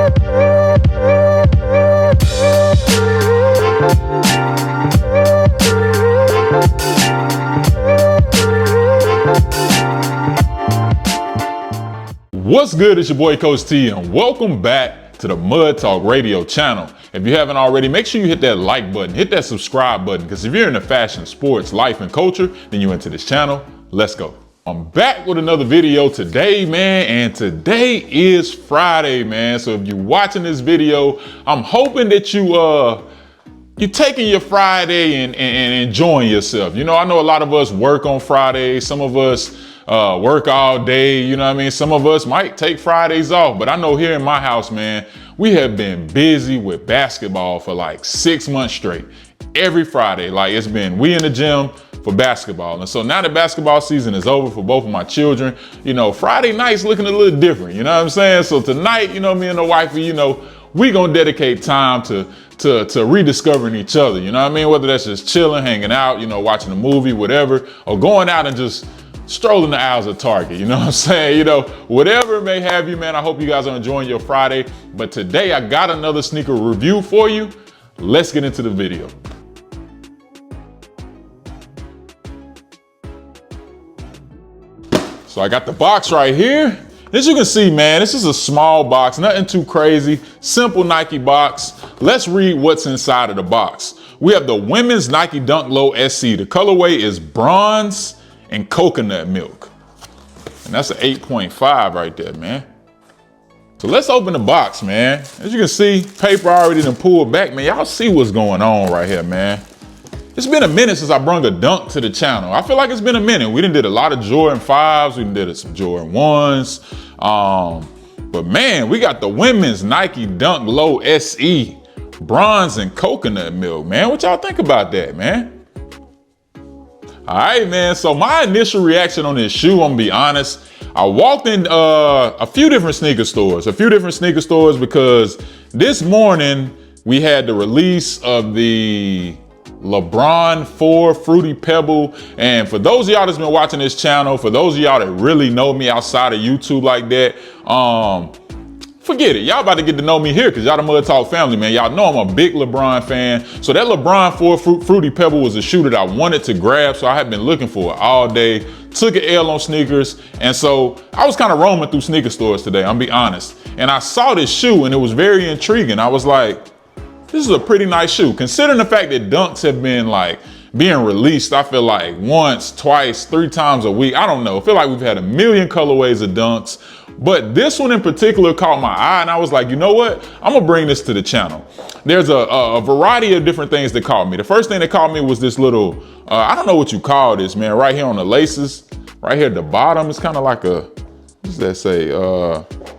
What's good? It's your boy Coach T, and welcome back to the Mud Talk Radio channel. If you haven't already, make sure you hit that like button, hit that subscribe button, because if you're into fashion, sports, life, and culture, then you're into this channel. Let's go. I'm back with another video today, man, and today is Friday, man. So if you're watching this video, I'm hoping that you're taking your Friday and enjoying yourself. You know, I know a lot of us work on Fridays. Some of us work all day, you know what I mean? Some of us might take Fridays off, but I know here in my house, man, we have been busy with basketball for like 6 months straight. Every Friday, like it's been, we in the gym for basketball. And so now that basketball season is over for both of my children, you know, Friday night's looking a little different, you know what I'm saying? So tonight, you know, me and the wifey, you know, we gonna dedicate time to rediscovering each other, you know what I mean? Whether that's just chilling, hanging out, you know, watching a movie, whatever, or going out and just strolling the aisles of Target, you know what I'm saying? You know, whatever it may have you, man, I hope you guys are enjoying your Friday. But today I got another sneaker review for you. Let's get into the video. So I got the box right here. As you can see, man, this is a small box, nothing too crazy, simple Nike box. Let's read what's inside of the box. We have the women's Nike Dunk Low SC. The colorway is bronze and coconut milk. And that's an 8.5 right there, man. So let's open the box, man. As you can see, paper already done pulled back, man. Y'all see what's going on right here, man. It's been a minute since I brung a dunk to the channel. I feel like it's been a minute. We done did a lot of Jordan 5s. We done did some Jordan 1s. But man, we got the women's Nike Dunk Low SE, bronze and coconut milk, man. What y'all think about that, man? All right, man, so my initial reaction on this shoe, I'm gonna be honest, I walked in a few different sneaker stores because this morning we had the release of the LeBron 4 Fruity Pebble. And for those of y'all that's been watching this channel, for those of y'all that really know me outside of YouTube like that, forget it. Y'all about to get to know me here because y'all the Mud Talk family, man. Y'all know I'm a big LeBron fan. So that LeBron 4 Fruity Pebble was a shoe that I wanted to grab. So I had been looking for it all day. Took an L on sneakers. And so I was kind of roaming through sneaker stores today, I'm be honest. And I saw this shoe and it was very intriguing. I was like, this is a pretty nice shoe. Considering the fact that dunks have been like being released, I feel like once, twice, 3 times a week. I don't know. I feel like we've had a million colorways of dunks. But this one in particular caught my eye and I was like, you know what? I'm gonna bring this to the channel. There's a variety of different things that caught me. The first thing that caught me was this little, I don't know what you call this, man, right here on the laces, right here at the bottom. It's kind of like a, what does that say?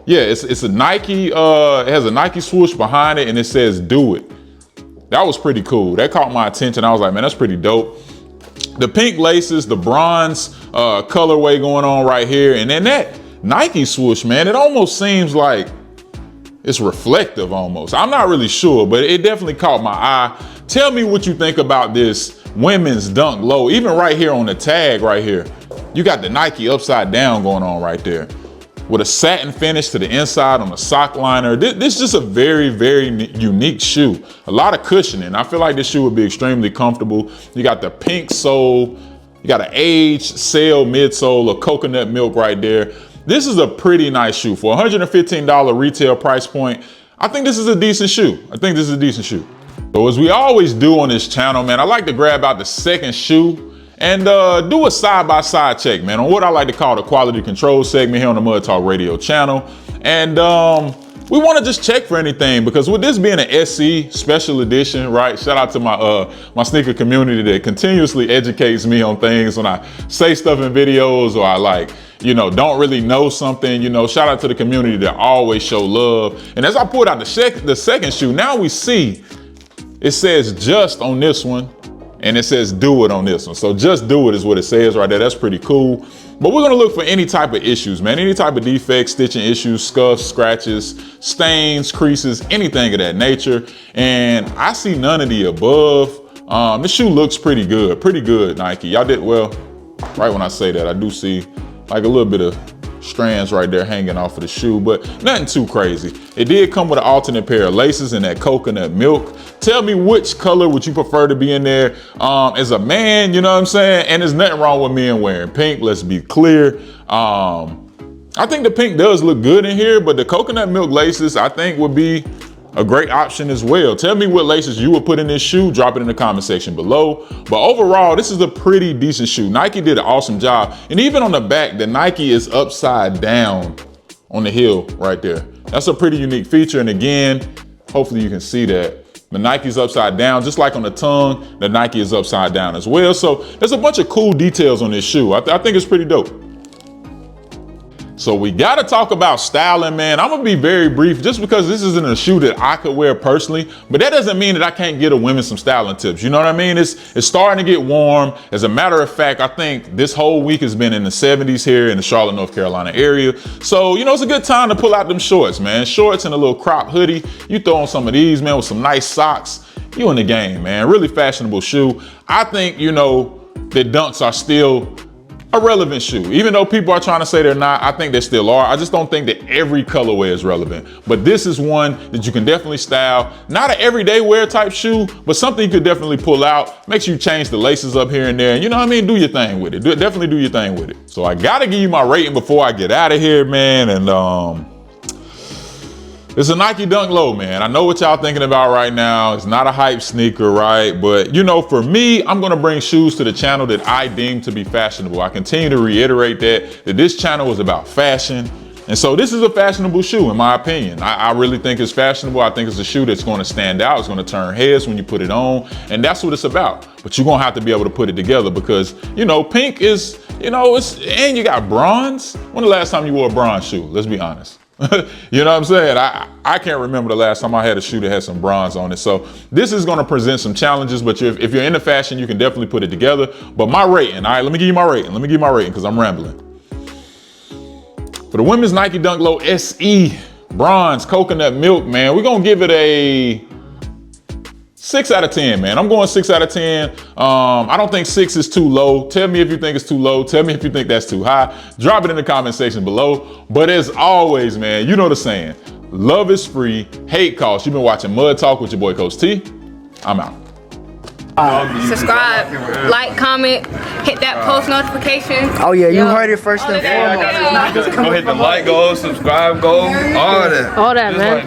Yeah, it's a Nike, it has a Nike swoosh behind it and it says do it. That was pretty cool. That caught my attention. I was like, man, that's pretty dope. The pink laces, the bronze colorway going on right here. And then that Nike swoosh, man, it almost seems like it's reflective almost. I'm not really sure, but it definitely caught my eye. Tell me what you think about this women's Dunk Low. Even right here on the tag right here, you got the Nike upside down going on right there with a satin finish to the inside on the sock liner. This is just a very, very unique shoe. A lot of cushioning. I feel like this shoe would be extremely comfortable. You got the pink sole, you got an aged sail midsole of coconut milk right there. This is a pretty nice shoe. For $115 retail price point, I think this is a decent shoe. So as we always do on this channel, man, I like to grab out the second shoe and do a side-by-side check, man, on what I like to call the quality control segment here on the Mud Talk Radio channel. And we want to just check for anything because with this being an SC special edition, right? Shout out to my sneaker community that continuously educates me on things when I say stuff in videos or I like, you know, don't really know something, you know, shout out to the community that always show love. And as I pulled out the second shoe, now we see it says just on this one. And it says do it on this one. So just do it is what it says right there. That's pretty cool. But we're gonna look for any type of issues, man. Any type of defects, stitching issues, scuffs, scratches, stains, creases, anything of that nature. And I see none of the above. This shoe looks pretty good, Nike. Y'all did well. Right when I say that, I do see like a little bit of strands right there hanging off of the shoe, but nothing too crazy. It did come with an alternate pair of laces in that coconut milk. Tell me which color would you prefer to be in there as a man, you know what I'm saying? And there's nothing wrong with men wearing pink, let's be clear. I think the pink does look good in here, but the coconut milk laces I think would be a great option as well. Tell me what laces you would put in this shoe, drop it in the comment section below. But overall, this is a pretty decent shoe. Nike did an awesome job. And even on the back, the Nike is upside down on the heel right there. That's a pretty unique feature. And again, hopefully you can see that. The Nike's upside down, just like on the tongue, the Nike is upside down as well. So there's a bunch of cool details on this shoe. I think it's pretty dope. So we gotta talk about styling, man. I'm gonna be very brief just because this isn't a shoe that I could wear personally, but that doesn't mean that I can't get a women some styling tips. You know what I mean? It's starting to get warm. As a matter of fact, I think this whole week has been in the 70s here in the Charlotte, North Carolina area. So, you know, it's a good time to pull out them shorts, man. Shorts and a little crop hoodie. You throw on some of these, man, with some nice socks. You in the game, man. Really fashionable shoe. I think, you know, that dunks are still a relevant shoe. Even though people are trying to say they're not, I think they still are. I just don't think that every colorway is relevant. But this is one that you can definitely style. Not an everyday wear type shoe, but something you could definitely pull out. Makes you change the laces up here and there. And you know what I mean? Do your thing with it. Definitely do your thing with it. So I gotta give you my rating before I get out of here, man. And it's a Nike Dunk Low, man. I know what y'all thinking about right now. It's not a hype sneaker, right? But you know, for me, I'm gonna bring shoes to the channel that I deem to be fashionable. I continue to reiterate that this channel is about fashion. And so this is a fashionable shoe, in my opinion. I really think it's fashionable. I think it's a shoe that's gonna stand out. It's gonna turn heads when you put it on. And that's what it's about. But you're gonna have to be able to put it together because, you know, pink is, you know, and you got bronze. When the last time you wore a bronze shoe? Let's be honest. You know what I'm saying? I can't remember the last time I had a shoe that had some bronze on it. So this is going to present some challenges, but if you're into fashion, you can definitely put it together. But my rating, all right, let me give you my rating. Let me give you my rating because I'm rambling. For the women's Nike Dunk Low SE bronze coconut milk, man, we're going to give it a 6 out of 10, man. I'm going 6 out of 10. I don't think 6 is too low. Tell me if you think it's too low. Tell me if you think that's too high. Drop it in the comment section below. But as always, man, you know the saying. Love is free, hate costs. You've been watching Mud Talk with your boy Coach T. I'm out. Subscribe, like, comment, hit that post notification. Oh yeah, you heard it first and foremost. Go hit the like, go subscribe, go all that. All that, man.